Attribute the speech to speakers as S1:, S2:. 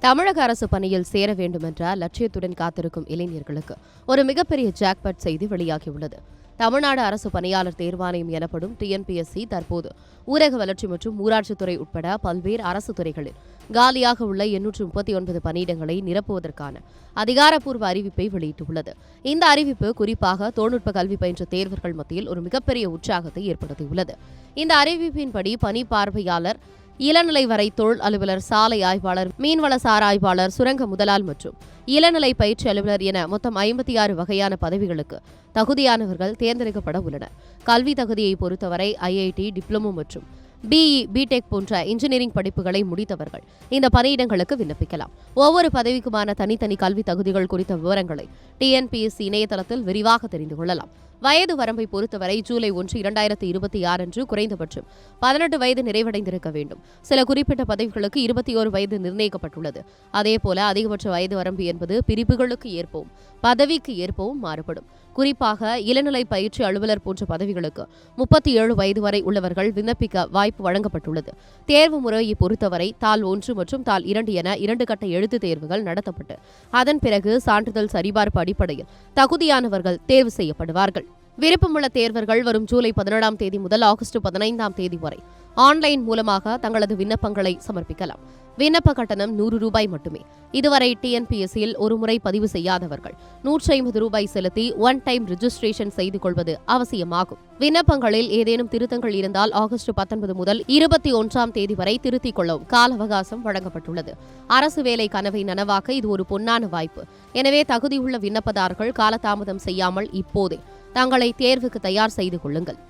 S1: தமிழக அரசு பணியில் சேர வேண்டுமென்ற லட்சியத்துடன் காத்திருக்கும் இளைஞர்களுக்கு ஒரு மிகப்பெரிய ஜாக்பாட் செய்தி வெளியாகியுள்ளது. தமிழ்நாடு அரசு பணியாளர் தேர்வாணையம் எனப்படும் டிஎன்பிஎஸ்சி தற்போது ஊரக வளர்ச்சி மற்றும் ஊராட்சித்துறை உட்பட பல்வேறு அரசு துறைகளில் காலியாக உள்ள 839 பணியிடங்களை நிரப்புவதற்கான அதிகாரப்பூர்வ அறிவிப்பை வெளியிட்டுள்ளது. இந்த அறிவிப்பு குறிப்பாக தொழில்நுட்ப கல்வி பயின்ற தேர்வர்கள் மத்தியில் ஒரு மிகப்பெரிய உற்சாகத்தை ஏற்படுத்தியுள்ளது. இந்த அறிவிப்பின்படி பணி பார்வையாளர், இளநிலை வரை தொழில் அலுவலர், சாலை ஆய்வாளர், மீன்வளசார் ஆய்வாளர், சுரங்க முதலாள் மற்றும் இளநிலை பயிற்சி அலுவலர் என மொத்தம் 56 வகையான பதவிகளுக்கு தகுதியானவர்கள் தேர்ந்தெடுக்கப்பட உள்ளனர். கல்வி தகுதியை பொறுத்தவரை ஐஐடி, டிப்ளமோ மற்றும் பிஇ, பிடெக் போன்ற இன்ஜினியரிங் படிப்புகளை முடித்தவர்கள் இந்த பணியிடங்களுக்கு விண்ணப்பிக்கலாம். ஒவ்வொரு பதவிக்குமான தனித்தனி கல்வி தகுதிகள் குறித்த விவரங்களை டிஎன்பிஎஸ்சி இணையதளத்தில் விரிவாக தெரிந்து கொள்ளலாம். வயது வரம்பை பொறுத்தவரை ஜூலை 1, 2026 அன்று குறைந்தபட்சம் 18 வயது நிறைவடைந்திருக்க வேண்டும். சில குறிப்பிட்ட பதவிகளுக்கு 21 வயது நிர்ணயிக்கப்பட்டுள்ளது. அதேபோல அதிகபட்ச வயது வரம்பு என்பது பிரிவுகளுக்கு ஏற்பவும் பதவிக்கு ஏற்பவும் மாறுபடும். குறிப்பாக இளநிலை பயிற்சி அலுவலர் போன்ற பதவிகளுக்கு 37 வயது வரை உள்ளவர்கள் விண்ணப்பிக்க வாய்ப்பு வழங்கப்பட்டுள்ளது. தேர்வு முறையை பொறுத்தவரை தாள் 1 மற்றும் தாள் 2 என 2 கட்ட எழுத்துத் தேர்வுகள் நடத்தப்பட்டு அதன் பிறகு சான்றிதழ் சரிபார்ப்பு அடிப்படையில் தகுதியானவர்கள் தேர்வு செய்யப்படுவார்கள். விருப்பமுள்ள தேர்வர்கள் வரும் ஜூலை 17ஆம் தேதி முதல் ஆகஸ்ட் 15ஆம் தேதி வரை ஆன்லைன் மூலமாக தங்களது விண்ணப்பங்களை சமர்ப்பிக்கலாம். விண்ணப்ப கட்டணம் ₹100 மட்டுமே. இதுவரை டிஎன்பிஎஸ்சியில் ஒருமுறை பதிவு செய்யாதவர்கள் ₹150 செலுத்தி ஒன் டைம் ரிஜிஸ்ட்ரேஷன் செய்து கொள்வது அவசியமாகும். விண்ணப்பங்களில் ஏதேனும் திருத்தங்கள் இருந்தால் ஆகஸ்ட் 19 முதல் 21ஆம் தேதி வரை திருத்திக் கொள்ளவும் கால அவகாசம் வழங்கப்பட்டுள்ளது. அரசு வேலை கனவை நனவாக்க இது ஒரு பொன்னான வாய்ப்பு. எனவே தகுதியுள்ள விண்ணப்பதாரர்கள் காலதாமதம் செய்யாமல் இப்போதே தங்களை தேர்வுக்கு தயார் செய்து கொள்ளுங்கள்.